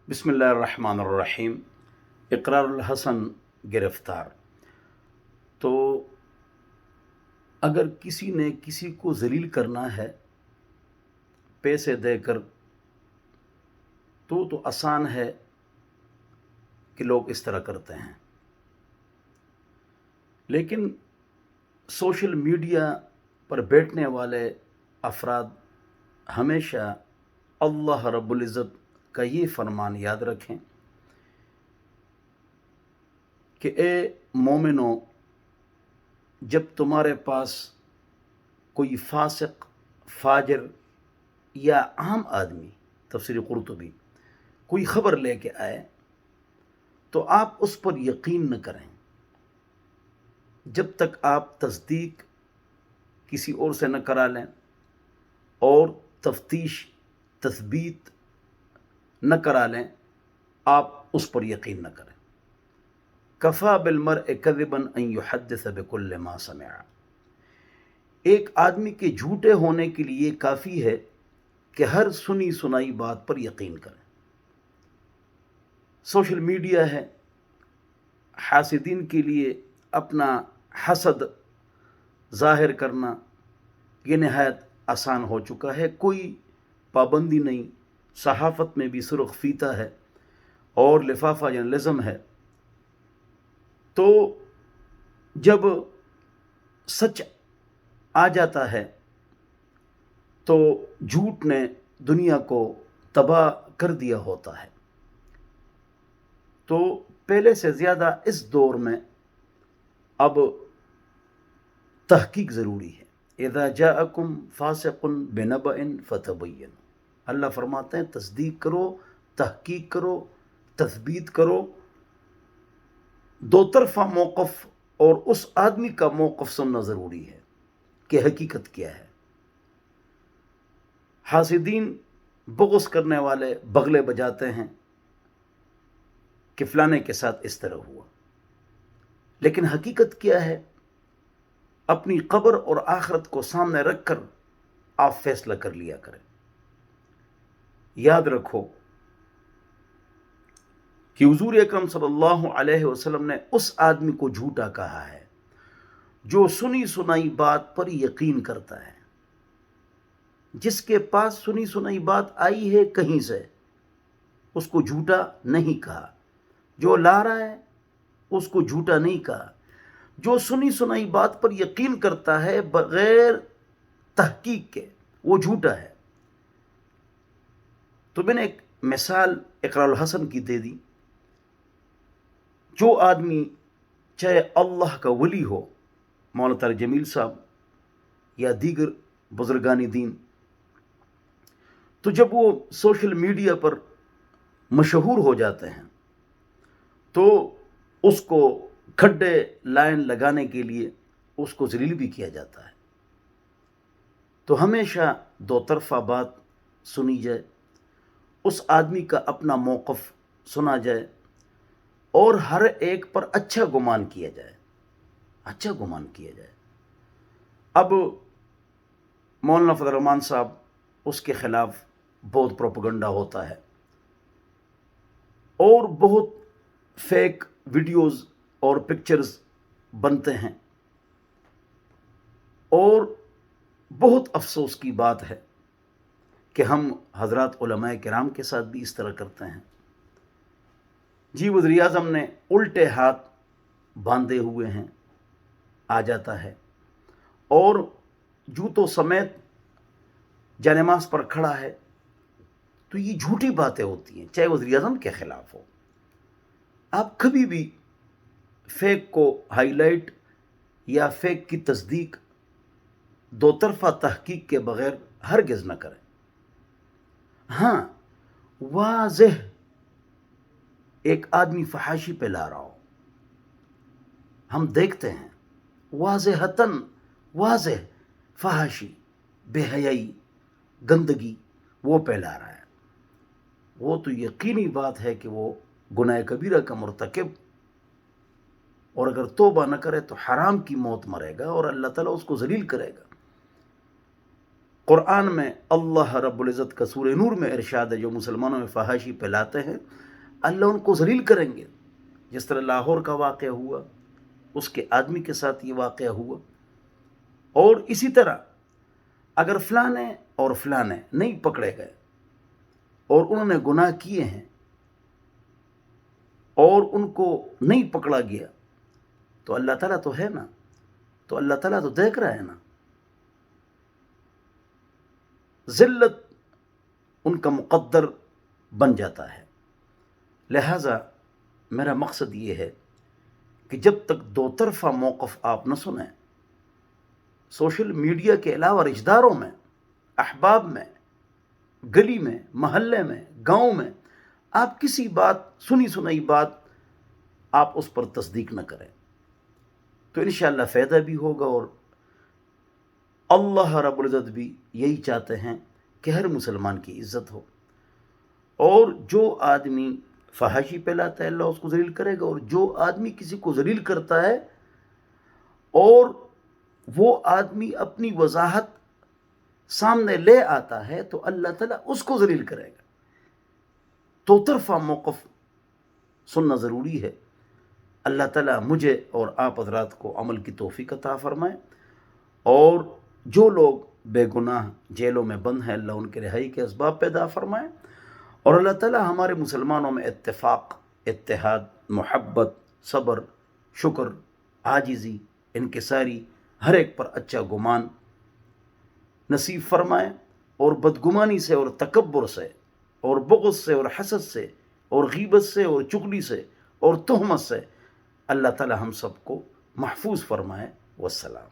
بسم اللہ الرحمن الرحیم۔ اقرار الحسن گرفتار۔ تو اگر کسی نے کسی کو ذلیل کرنا ہے پیسے دے کر تو آسان ہے کہ لوگ اس طرح کرتے ہیں، لیکن سوشل میڈیا پر بیٹھنے والے افراد ہمیشہ اللہ رب العزت کا یہ فرمان یاد رکھیں کہ اے مومنو، جب تمہارے پاس کوئی فاسق، فاجر یا عام آدمی، تفسیر قرطبی، کوئی خبر لے کے آئے تو آپ اس پر یقین نہ کریں جب تک آپ تصدیق کسی اور سے نہ کرا لیں اور تفتیش، تثبیت نہ کرا لیں، آپ اس پر یقین نہ کریں۔ کفا بالمرء کذبا ان یحدث بکل ما سمع۔ ایک آدمی کے جھوٹے ہونے کے لیے کافی ہے کہ ہر سنی سنائی بات پر یقین کریں۔ سوشل میڈیا ہے، حاسدین کے لیے اپنا حسد ظاہر کرنا یہ نہایت آسان ہو چکا ہے، کوئی پابندی نہیں، صحافت میں بھی سرخ فیتہ ہے اور لفافہ جرنلزم ہے۔ تو جب سچ آ جاتا ہے تو جھوٹ نے دنیا کو تباہ کر دیا ہوتا ہے۔ تو پہلے سے زیادہ اس دور میں اب تحقیق ضروری ہے۔ اذا جاءکم فاسق بنبأ فتبینوا، اللہ فرماتے ہیں تصدیق کرو، تحقیق کرو، تثبیت کرو۔ دو طرفہ موقف اور اس آدمی کا موقف سننا ضروری ہے کہ حقیقت کیا ہے۔ حاسدین، بغض کرنے والے بغلے بجاتے ہیں کہ فلانے کے ساتھ اس طرح ہوا، لیکن حقیقت کیا ہے؟ اپنی قبر اور آخرت کو سامنے رکھ کر آپ فیصلہ کر لیا کریں۔ یاد رکھو کہ حضور اکرم صلی اللہ علیہ وسلم نے اس آدمی کو جھوٹا کہا ہے جو سنی سنائی بات پر یقین کرتا ہے۔ جس کے پاس سنی سنائی بات آئی ہے کہیں سے، اس کو جھوٹا نہیں کہا۔ جو لا رہا ہے اس کو جھوٹا نہیں کہا۔ جو سنی سنائی بات پر یقین کرتا ہے بغیر تحقیق کے، وہ جھوٹا ہے۔ تو میں نے ایک مثال اقرار الحسن کی دے دی۔ جو آدمی چاہے اللہ کا ولی ہو، مولانا طارق جمیل صاحب یا دیگر بزرگان دین، تو جب وہ سوشل میڈیا پر مشہور ہو جاتے ہیں تو اس کو کھڈے لائن لگانے کے لیے اس کو ذلیل بھی کیا جاتا ہے۔ تو ہمیشہ دو طرفہ بات سنی جائے، اس آدمی کا اپنا موقف سنا جائے اور ہر ایک پر اچھا گمان کیا جائے، اچھا گمان کیا جائے۔ اب مولانا فضل الرحمان صاحب، اس کے خلاف بہت پروپیگنڈا ہوتا ہے اور بہت فیک ویڈیوز اور پکچرز بنتے ہیں، اور بہت افسوس کی بات ہے کہ ہم حضرات علماء کرام کے ساتھ بھی اس طرح کرتے ہیں۔ جی، وزیر اعظم نے الٹے ہاتھ باندھے ہوئے ہیں، آ جاتا ہے اور جوتوں سمیت جانماز پر کھڑا ہے، تو یہ جھوٹی باتیں ہوتی ہیں، چاہے وزیر اعظم کے خلاف ہو۔ آپ کبھی بھی فیک کو ہائی لائٹ یا فیک کی تصدیق دو طرفہ تحقیق کے بغیر ہرگز نہ کریں۔ ہاں، واضح ایک آدمی فحاشی پہ لا رہا ہو، ہم دیکھتے ہیں واضحتاً واضح فحاشی، بے حیائی، گندگی وہ پھیلا رہا ہے، وہ تو یقینی بات ہے کہ وہ گناہ کبیرہ کا مرتکب، اور اگر توبہ نہ کرے تو حرام کی موت مرے گا اور اللہ تعالیٰ اس کو ذلیل کرے گا۔ قرآن میں اللہ رب العزت کا سورہ نور میں ارشاد ہے، جو مسلمانوں میں فحاشی پھیلاتے ہیں اللہ ان کو ذلیل کریں گے. جس طرح لاہور کا واقعہ ہوا، اس کے آدمی کے ساتھ یہ واقعہ ہوا. اور اسی طرح اگر فلانے اور فلانے نہیں پکڑے گئے اور انہوں نے گناہ کیے ہیں اور ان کو نہیں پکڑا گیا تو اللہ تعالیٰ تو ہے نا، تو اللہ تعالیٰ تو دیکھ رہا ہے نا. ذلت ان کا مقدر بن جاتا ہے. لہٰذا میرا مقصد یہ ہے کہ جب تک دو طرفہ موقف آپ نہ سنیں، سوشل میڈیا کے علاوہ رشتہ داروں میں، احباب میں، گلی میں، محلے میں، گاؤں میں آپ کسی بات سنی سنائی بات آپ اس پر تصدیق نہ کریں تو انشاءاللہ فائدہ بھی ہوگا. اور اللہ رب العزت بھی یہی چاہتے ہیں کہ ہر مسلمان کی عزت ہو. اور جو آدمی فحاشی پھیلاتا ہے اللہ اس کو ذلیل کرے گا، اور جو آدمی کسی کو ذلیل کرتا ہے اور وہ آدمی اپنی وضاحت سامنے لے آتا ہے تو اللہ تعالیٰ اس کو ذلیل کرے گا. دو طرفہ موقف سننا ضروری ہے. اللہ تعالیٰ مجھے اور آپ حضرات کو عمل کی توفیق عطا فرمائے، اور جو لوگ بے گناہ جیلوں میں بند ہیں اللہ ان کے رہائی کے اسباب پیدا فرمائے، اور اللہ تعالیٰ ہمارے مسلمانوں میں اتفاق، اتحاد، محبت، صبر، شکر، عاجزی، انکساری، ہر ایک پر اچھا گمان نصیب فرمائے، اور بدگمانی سے اور تکبر سے اور بغض سے اور حسد سے اور غیبت سے اور چغلی سے اور تہمت سے اللہ تعالیٰ ہم سب کو محفوظ فرمائے. والسلام.